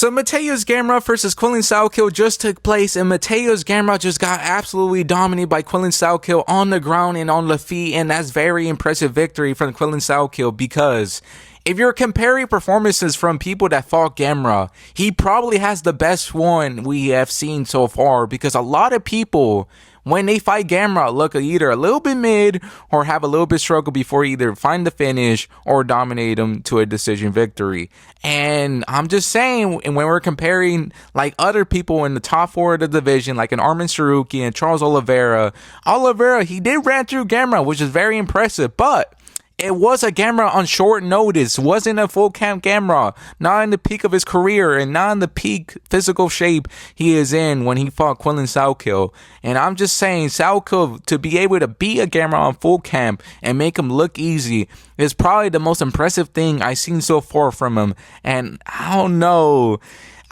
So Mateusz Gamrot versus Quillan Salkilld just took place, and Mateusz Gamrot just got absolutely dominated by Quillan Salkilld on the ground and on the feet, and that's very impressive victory from Quillan Salkilld, because if you're comparing performances from people that fought Gamrot, he probably has the best one we have seen so far, because a lot of people, when they fight Gamrot, look either a little bit mid or have a little bit struggle before either find the finish or dominate them to a decision victory. And I'm just saying, and when we're comparing like other people in the top four of the division, like an Armin Saruki and Charles Oliveira, he did ran through Gamrot, which is very impressive, but it was a Gamrot on short notice. Wasn't a full camp Gamrot. Not in the peak of his career and not in the peak physical shape he is in when he fought Quillan Salkilld. And I'm just saying, Salkilld, to be able to beat a Gamrot on full camp and make him look easy is probably the most impressive thing I've seen so far from him. And I don't know.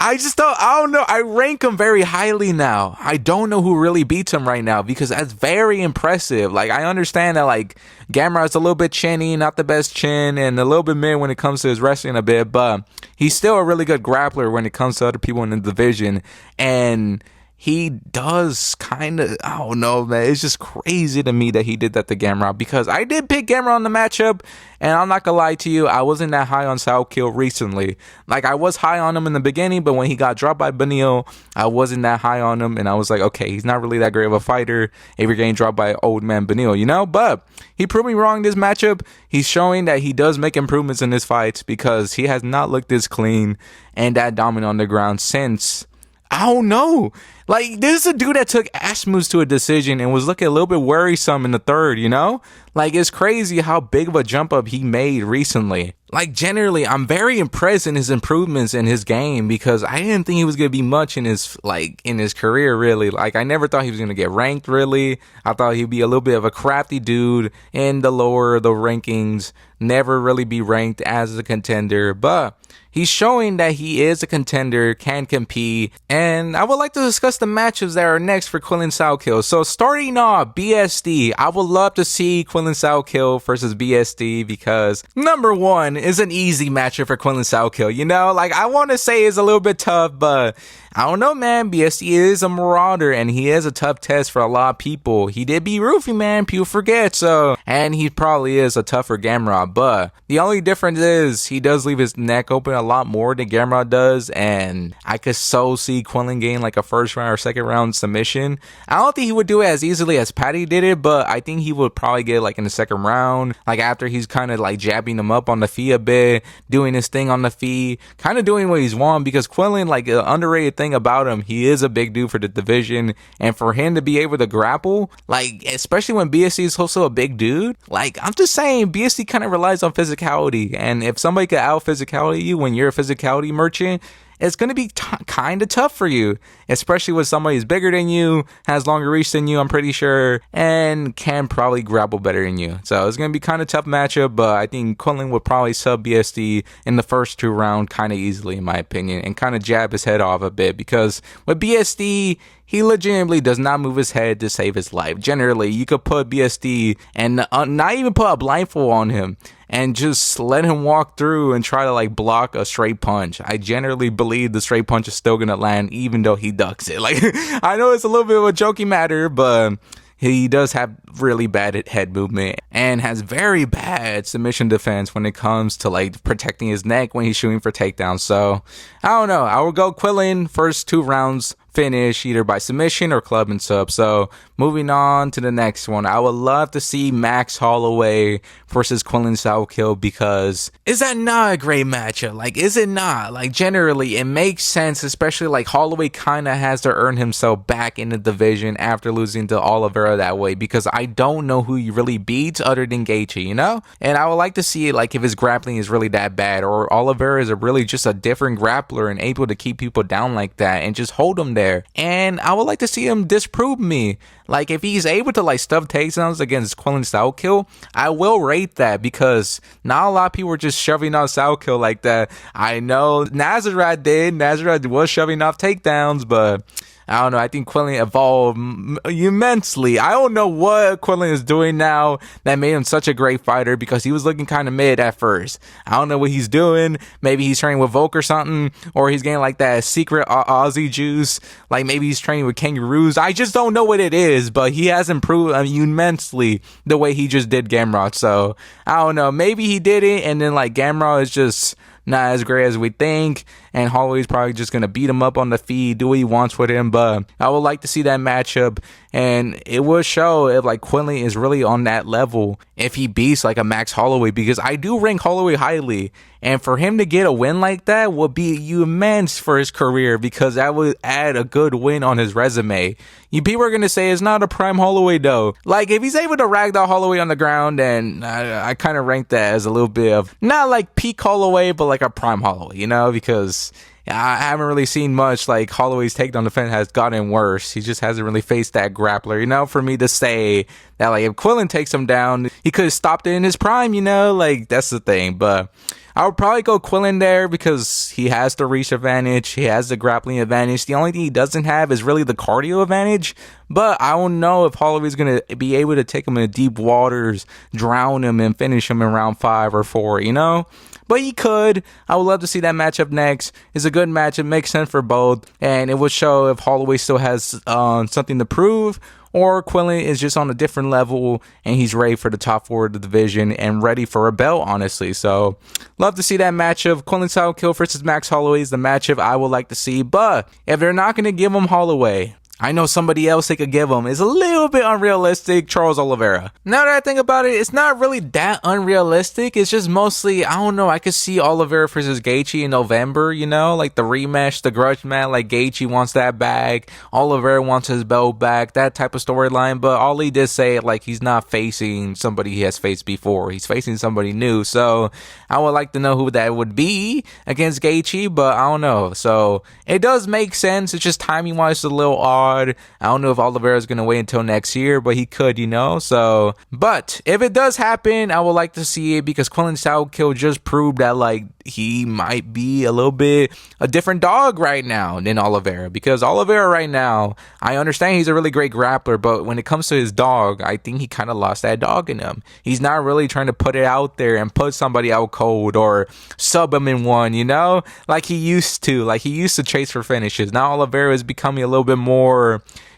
I don't know. I rank him very highly now. I don't know who really beats him right now, because that's very impressive. Like, I understand that, like, Gamrot's a little bit chinny, not the best chin, and a little bit mid when it comes to his wrestling a bit, but he's still a really good grappler when it comes to other people in the division. And he does kind of, I don't know, man. It's just crazy to me that he did that to Gamrot, because I did pick Gamrot on the matchup, and I'm not gonna lie to you, I wasn't that high on Salkilld recently. Like, I was high on him in the beginning, but when he got dropped by Benio, I wasn't that high on him, and I was like, okay, he's not really that great of a fighter if you're getting dropped by old man Benio, you know? But he proved me wrong this matchup. He's showing that he does make improvements in his fights, because he has not looked this clean and that dominant on the ground since, I don't know. Like, this is a dude that took Asmus to a decision and was looking a little bit worrisome in the third, you know? Like, it's crazy how big of a jump up he made recently. Like, generally, I'm very impressed in his improvements in his game, because I didn't think he was going to be much in his career, really. Like, I never thought he was going to get ranked, really. I thought he'd be a little bit of a crafty dude in the lower of the rankings, never really be ranked as a contender, but he's showing that he is a contender, can compete, and I would like to discuss the matchups that are next for Quillan Salkilld. So starting off, BSD. I would love to see Quillan Salkilld versus BSD, because number one is an easy matchup for Quillan Salkilld. You know, like, I want to say it's a little bit tough, but I don't know, man. BSD is a marauder, and he is a tough test for a lot of people. He did beat Roofy, man. People forget, so. And he probably is a tougher Gamrot, but the only difference is he does leave his neck open a lot more than Gamrot does, and I could so see Quillan gain like a first round or second round submission. I don't think he would do it as easily as Patty did it, but I think he would probably get like in the second round, like after he's kind of like jabbing him up on the feet a bit, doing his thing on the feet, kind of doing what he's won, because Quillan, like, an underrated thing about him, he is a big dude for the division, and for him to be able to grapple, like, especially when BSC is also a big dude, like, I'm just saying, BSC kind of relies on physicality, and if somebody could out physicality you when you're a physicality merchant, it's going to be kind of tough for you, especially when somebody is bigger than you, has longer reach than you, I'm pretty sure, and can probably grapple better than you. So it's going to be kind of tough matchup, but I think Quillan would probably sub BSD in the first two rounds kind of easily, in my opinion, and kind of jab his head off a bit, because with BSD, he legitimately does not move his head to save his life. Generally, you could put BSD and not even put a blindfold on him and just let him walk through and try to like block a straight punch. I generally believe the straight punch is still going to land even though he ducks it. Like, I know it's a little bit of a jokey matter, but he does have really bad head movement and has very bad submission defense when it comes to like protecting his neck when he's shooting for takedowns. So I don't know. I will go Quillan first two rounds finish either by submission or club and sub. So moving on to the next one, I would love to see Max Holloway versus Quillan Salkilld, because is that not a great matchup? Like, is it not? Like, generally it makes sense, especially like Holloway kind of has to earn himself back in the division after losing to Oliveira that way, because I don't know who he really beats other than Gaethje, you know? And I would like to see like if his grappling is really that bad, or Oliveira is really just a different grappler and able to keep people down like that and just hold them there. And I would like to see him disprove me. Like, if he's able to like stuff takedowns against Quillan Salkilld, I will rate that, because not a lot of people were just shoving off Salkilld like that. I know Nazareth was shoving off takedowns, but I don't know. I think Quillan evolved immensely. I don't know what Quillan is doing now that made him such a great fighter, because he was looking kind of mid at first. I don't know what he's doing. Maybe he's training with Volk or something, or he's getting like that secret Aussie juice. Like maybe he's training with kangaroos. I just don't know what it is, but he has improved immensely the way he just did Gamrot. So I don't know. Maybe he did it, and then like Gamrot is just not as great as we think, and Holloway's probably just gonna beat him up on the feed, do what he wants with him. But I would like to see that matchup, and it will show if like Quillan is really on that level if he beats like a Max Holloway, because I do rank Holloway highly, and for him to get a win like that would be immense for his career, because that would add a good win on his resume. You people are gonna say it's not a prime Holloway though. Like if he's able to ragdoll Holloway on the ground, then I kind of rank that as a little bit of not like peak Holloway, but like a prime Holloway, you know, because I haven't really seen much. Like Holloway's takedown defense has gotten worse. He just hasn't really faced that grappler, you know, for me to say that like if Quillan takes him down, he could have stopped it in his prime, you know, like that's the thing. But I would probably go Quillan there because he has the reach advantage, he has the grappling advantage. The only thing he doesn't have is really the cardio advantage. But I don't know if Holloway's going to be able to take him in deep waters, drown him, and finish him in round 5 or 4, you know? But he could. I would love to see that matchup next. It's a good matchup, makes sense for both, and it would show if Holloway still has something to prove, or Quillan is just on a different level and he's ready for the top 4 of the division and ready for a belt, honestly. So love to see that matchup. Quillan Salkilld versus Max Holloway is the matchup I would like to see. But if they're not going to give him Holloway, I know somebody else they could give him. It's a little bit unrealistic. Charles Oliveira. Now that I think about it, it's not really that unrealistic. It's just mostly, I don't know, I could see Oliveira versus Gaethje in November, you know, like the rematch, the grudge match. Like Gaethje wants that back, Oliveira wants his belt back, that type of storyline. But Ali did say like he's not facing somebody he has faced before. He's facing somebody new. So I would like to know who that would be against Gaethje, but I don't know. So it does make sense. It's just timing wise it's a little odd. I don't know if Oliveira is going to wait until next year, but he could, you know. So, but if it does happen, I would like to see it, because Quillan Salkilld just proved that like he might be a little bit a different dog right now than Oliveira. Because Oliveira right now, I understand he's a really great grappler, but when it comes to his dog, I think he kind of lost that dog in him. He's not really trying to put it out there and put somebody out cold or sub him in one, you know, like he used to. Like he used to chase for finishes. Now Oliveira is becoming a little bit more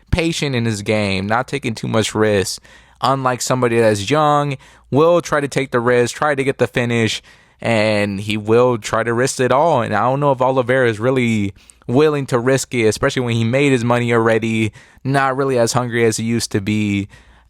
patient in his game, not taking too much risk. Unlike somebody that's young, will try to take the risk, try to get the finish, and he will try to risk it all. And I don't know if Oliveira is really willing to risk it, especially when he made his money already, not really as hungry as he used to be.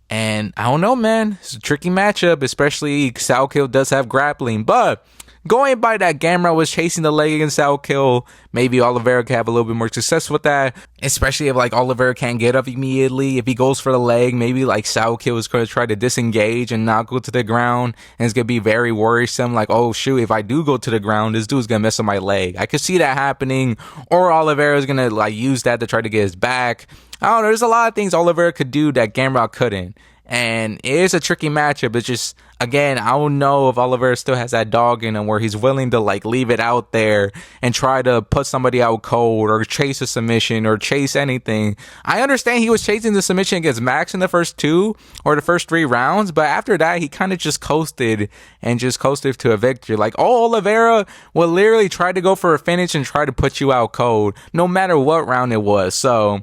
And I don't know, man. It's a tricky matchup, especially Salkilld does have grappling. But going by that, Gamrot was chasing the leg against Salkilld. Maybe Oliveira could have a little bit more success with that, especially if like Oliveira can't get up immediately. If he goes for the leg, maybe like Salkilld is going to try to disengage and not go to the ground, and it's going to be very worrisome. Like, oh shoot, if I do go to the ground, this dude's going to mess up my leg. I could see that happening. Or Oliveira is going to like use that to try to get his back. I don't know. There's a lot of things Oliveira could do that Gamrot couldn't. And it is a tricky matchup. It's just, again, I don't know if Oliveira still has that dog in him where he's willing to like leave it out there and try to put somebody out cold or chase a submission or chase anything. I understand he was chasing the submission against Max in the first 2 or the first 3 rounds, but after that he kind of just coasted to a victory. Like, oh, Oliveira will literally try to go for a finish and try to put you out cold no matter what round it was. So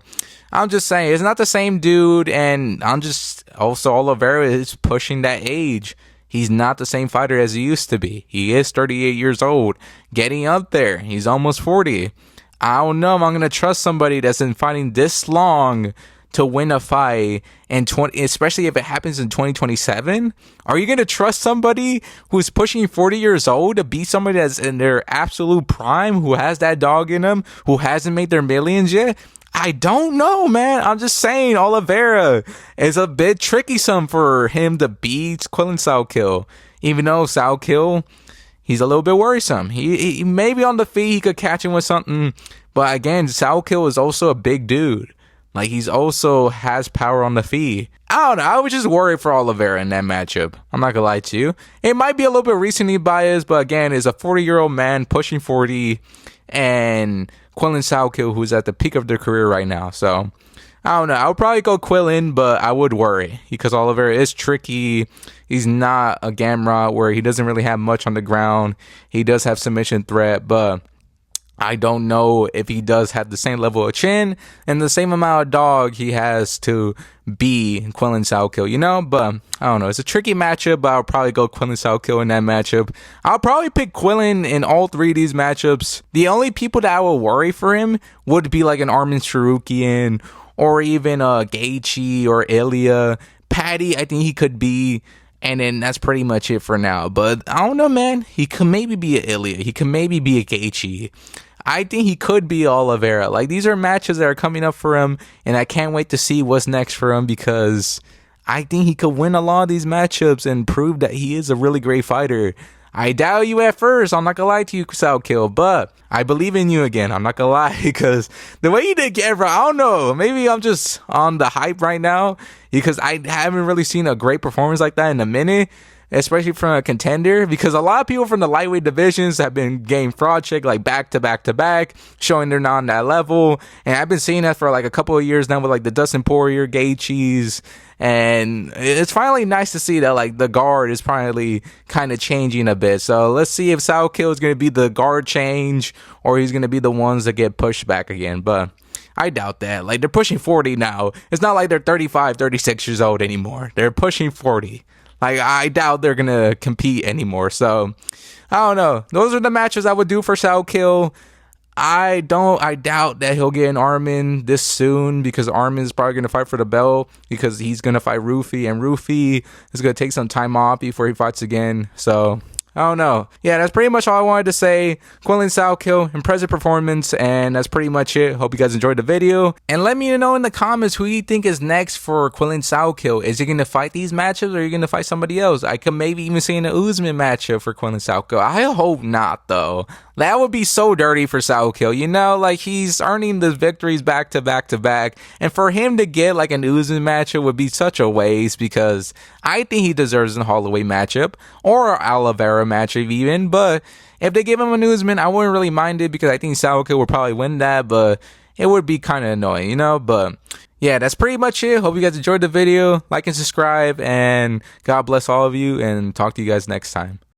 I'm just saying, it's not the same dude, and I'm just also Oliveira is pushing that age. He's not the same fighter as he used to be. He is 38 years old, getting up there. He's almost 40. I don't know if I'm going to trust somebody that's been fighting this long to win a fight, and especially if it happens in 2027. Are you going to trust somebody who's pushing 40 years old to beat somebody that's in their absolute prime, who has that dog in them, who hasn't made their millions yet? I don't know, man. I'm just saying Oliveira is a bit tricky for him to beat Quillan Salkilld. Even though Salkilld, he's a little bit worrisome. He maybe on the feet he could catch him with something. But again, Salkilld is also a big dude. Like, he's also has power on the feet. I don't know. I was just worried for Oliveira in that matchup. I'm not gonna lie to you. It might be a little bit recently biased, but again, it's a 40-year-old man pushing 40. and Quillan Salkilld, who's at the peak of their career right now. So I don't know. I would probably go Quillan, but I would worry because Oliveira is tricky. He's not a Gamrot where he doesn't really have much on the ground. He does have submission threat, but I don't know if he does have the same level of chin and the same amount of dog he has to be Quillan Salkilld, you know? But I don't know. It's a tricky matchup, but I'll probably go Quillan Salkilld in that matchup. I'll probably pick Quillan in all three of these matchups. The only people that I will worry for him would be like an Armin Sharukian or even Gaethje or Ilya. Patty, I think he could be. And then that's pretty much it for now. But I don't know, man. He could maybe be a Ilya. He could maybe be a Gaethje. I think he could be Oliveira. Like, these are matches that are coming up for him, and I can't wait to see what's next for him because I think he could win a lot of these matchups and prove that he is a really great fighter. I doubt you at first. I'm not gonna lie to you, Salkilld, but I believe in you again. I'm not gonna lie because the way you did Gamrot, I don't know. Maybe I'm just on the hype right now because I haven't really seen a great performance like that in a minute, especially from a contender, because a lot of people from the lightweight divisions have been getting fraud check like back to back to back, showing they're not on that level. And I've been seeing that for like a couple of years now with like the Dustin Poirier, Gaethjes, and it's finally nice to see that like the guard is finally kind of changing a bit. So let's see if Salkilld is going to be the guard change or he's going to be the ones that get pushed back again. But I doubt that. Like, they're pushing 40 now. It's not like they're 35, 36 years old anymore. They're pushing 40. Like, I doubt they're going to compete anymore. So, I don't know. Those are the matches I would do for Salkilld. I doubt that he'll get an Armin this soon because Armin's probably going to fight for the belt because he's going to fight Rufi. And Rufi is going to take some time off before he fights again. So, I don't know. Yeah, that's pretty much all I wanted to say. Quillan Salkilld, impressive performance, and that's pretty much it. Hope you guys enjoyed the video. And let me know in the comments who you think is next for Quillan Salkilld. Is he going to fight these matchups or are you going to fight somebody else? I could maybe even see an Usman matchup for Quillan Salkilld. I hope not, though. That would be so dirty for Salkilld, you know? Like, he's earning the victories back to back to back. And for him to get, like, an Usman matchup would be such a waste because I think he deserves a Holloway matchup or Oliveira matchup even. But if they give him an Usman, I wouldn't really mind it because I think Salkilld would probably win that. But it would be kind of annoying, you know? But yeah, that's pretty much it. Hope you guys enjoyed the video. Like and subscribe. And God bless all of you. And talk to you guys next time.